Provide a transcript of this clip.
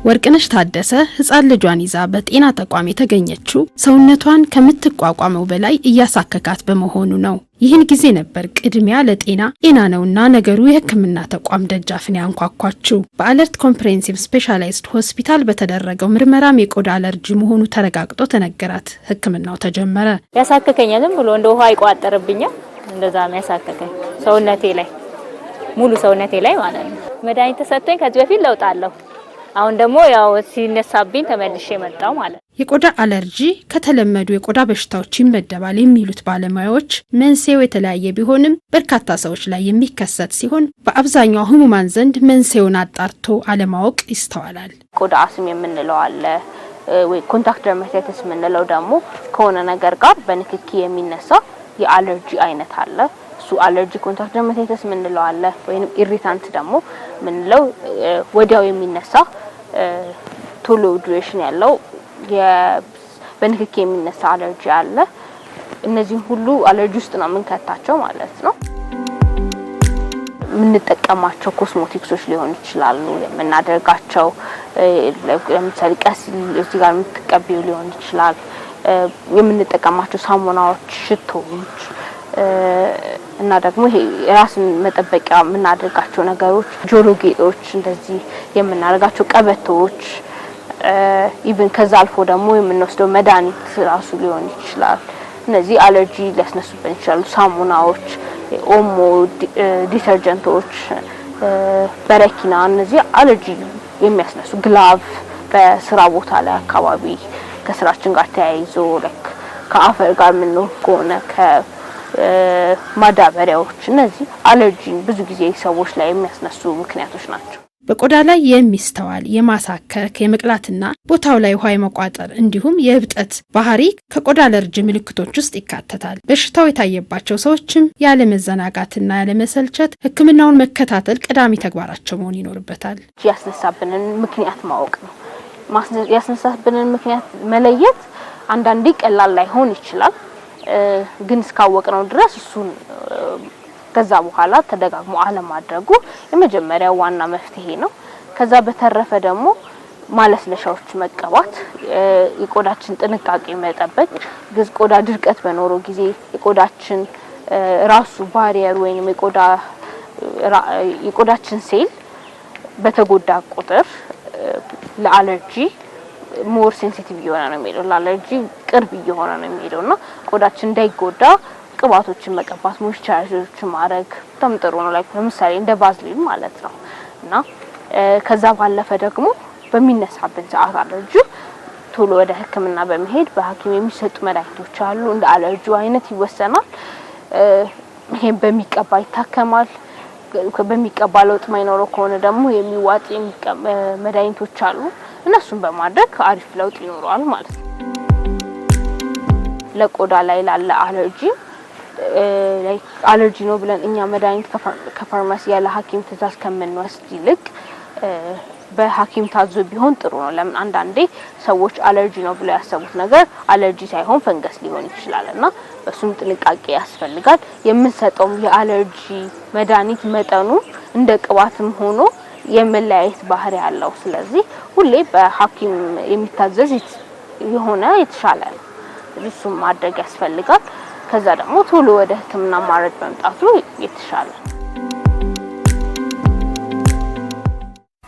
ወርቅነሽ ታደሰ ህፃን ልጇን ይዛ በጤና ተቋም የተገኘችው ሰውነቷን ከምትቋቋመው በላይ እያሳከካት በመሆኑ ነው። ይህን ጊዜ ነበር ቅድሚያ ለጤና ነውና ነገሩ የህክምና ተቋም ደጃፍን ያንኳኳችው። በአለርት ኮምፕሬሄንሲቭ ስፔሻላይዝድ ሆስፒታል በተደረገው ምርመራም የቆዳ አለርጂ መሆኑ ተረጋግጦ ተነገራት። ህክምናው ተጀመረ። ያሳከከኛል ብሎ እንደ ውሃ ይቋጠርብኛል። እንደዛ ያሳከከኝ ሰውነቴ ላይ ሙሉ ሰውነቴ ላይ ማለት ነው። መድኃኒት ተሰጥቶኝ ከዚህ በፊት ለውጥ አለው። አሁን ደግሞ ያው ሲነሳብኝ ተመልሼ መጣው ማለት። የቆዳ አለርጂ ከተለመዱ የቆዳ በሽታዎች ይመደባል የሚሉት ባለሙያዎች መንስኤው የተለያየ ቢሆንም በርካታ ሰዎች ላይ የሚከሰት ሲሆን በአብዛኛው ህሙማን ዘንድ መንስኤውን አጣርቶ አለማወቅ ይስተዋላል። ቆዳ አስም የምንለው አለ ወይ ኮንታክት ደርማታይተስ የምንለው ደግሞ ከሆነ ነገር ጋር በንክኪ የሚነሳ የአለርጂ አይነት አለ። እሱ አለርጂ ኮንታክት ደርማታይተስ የምንለው አለ ወይንም ኢሪታንት ደግሞ ምንለው ወዲያው የሚነሳ ቶሎ ዱሬሽን ያለው በንክኪ የሚነሳ አለርጂ አለ። እነዚህ ሁሉ አለርጂ ውስጥ ነው የምንከታቸው ማለት ነው። የምንጠቀማቸው ኮስሞቲክሶች ሊሆን ይችላሉ። የምናደርጋቸው ለምሳሌ ቀስ እዚህ ጋር የምትቀቢው ሊሆን ይችላል። የምንጠቀማቸው ሳሙናዎች፣ ሽቶዎች እና ደግሞ ይሄ ራስን መጠበቂያ የምናደርጋቸው ነገሮች፣ ጆሮ ጌጦች፣ እንደዚህ የምናደርጋቸው ቀበቶች ኢቭን ከዛ አልፎ ደግሞ የምንወስደው መድኃኒት ራሱ ሊሆን ይችላል። እነዚህ አለርጂ ሊያስነሱብን ይችላሉ። ሳሙናዎች፣ ኦሞ፣ ዲተርጀንቶች፣ በረኪና እነዚህ አለርጂ የሚያስነሱ ግላቭ በስራ ቦታ ላይ አካባቢ ከስራችን ጋር ተያይዞ ከአፈር ጋር ምን ሆነ ማዳበሪያዎች እነዚህ አለርጂን ብዙ ጊዜ ሰዎች ላይ የሚያስነሱ ምክንያቶች ናቸው። በቆዳ ላይ የሚስተዋል የማሳከክ የመቅላትና ቦታው ላይ ውሃ የመቋጠር እንዲሁም የእብጠት ባህሪ ከቆዳ አለርጂ ምልክቶች ውስጥ ይካተታል። በሽታው የታየባቸው ሰዎችም ያለ መዘናጋትና ያለ መሰልቸት ህክምናውን መከታተል ቀዳሚ ተግባራቸው መሆን ይኖርበታል። ያስነሳብንን ምክንያት ማወቅ ነው። ያስነሳብንን ምክንያት መለየት አንዳንዴ ቀላል ላይሆን ይችላል። ግን እስካወቅነው ድረስ እሱን ከዛ በኋላ ተደጋግሞ አለማድረጉ የመጀመሪያው ዋና መፍትሄ ነው። ከዛ በተረፈ ደግሞ ማለስለሻዎች መቀባት፣ የቆዳችን ጥንቃቄ መጠበቅ። ግዝ ቆዳ ድርቀት በኖረው ጊዜ የቆዳችን ራሱ ባሪየር ወይንም የቆዳችን ሴል በተጎዳ ቁጥር ለአለርጂ ሞር ሴንሲቲቭ እየሆነ ነው የሚሄደው። ለአለርጂ ቅርብ እየሆነ ነው የሚሄደውና ቆዳችን እንዳይጎዳ ቅባቶችን መቀባት፣ ሞይስቸራይዘሮችን ማድረግ በጣም ጥሩ ነው። ለምሳሌ እንደ ቫዝሊን ማለት ነው። እና ከዛ ባለፈ ደግሞ በሚነሳብን ሰዓት አለርጂ ቶሎ ወደ ህክምና በመሄድ በሐኪም የሚሰጡ መድኃኒቶች አሉ። እንደ አለርጂ አይነት ይወሰናል። ይሄን በሚቀባ ይታከማል። በሚቀባ ለውጥ ማይኖረው ከሆነ ደግሞ የሚዋጥ መድኃኒቶች አሉ። እነሱን በማድረግ አሪፍ ለውጥ ይኖራል ማለት ነው። ለቆዳ ላይ ላለ አለርጂ ነው ብለን እኛ መድኃኒት ከፋርማሲ ያለ ሐኪም ትዕዛዝ ከምንወስድ ይልቅ በሐኪም ታዞ ቢሆን ጥሩ ነው። ለምን አንዳንዴ ሰዎች አለርጂ ነው ብለው ያሰቡት ነገር አለርጂ ሳይሆን ፈንገስ ሊሆን ይችላልና በሱም ጥንቃቄ ያስፈልጋል። የምንሰጠው የአለርጂ መድኃኒት መጠኑ እንደ ቅባትም ሆኖ የመለያየት ባህሪ ያለው። ስለዚህ ሁሌ በሐኪም የሚታዘዝ የሆነ የተሻለ ነው። እሱም ማድረግ ያስፈልጋል። ከዛ ደግሞ ቶሎ ወደ ህክምና ማድረግ መምጣቱ የተሻለ ነው።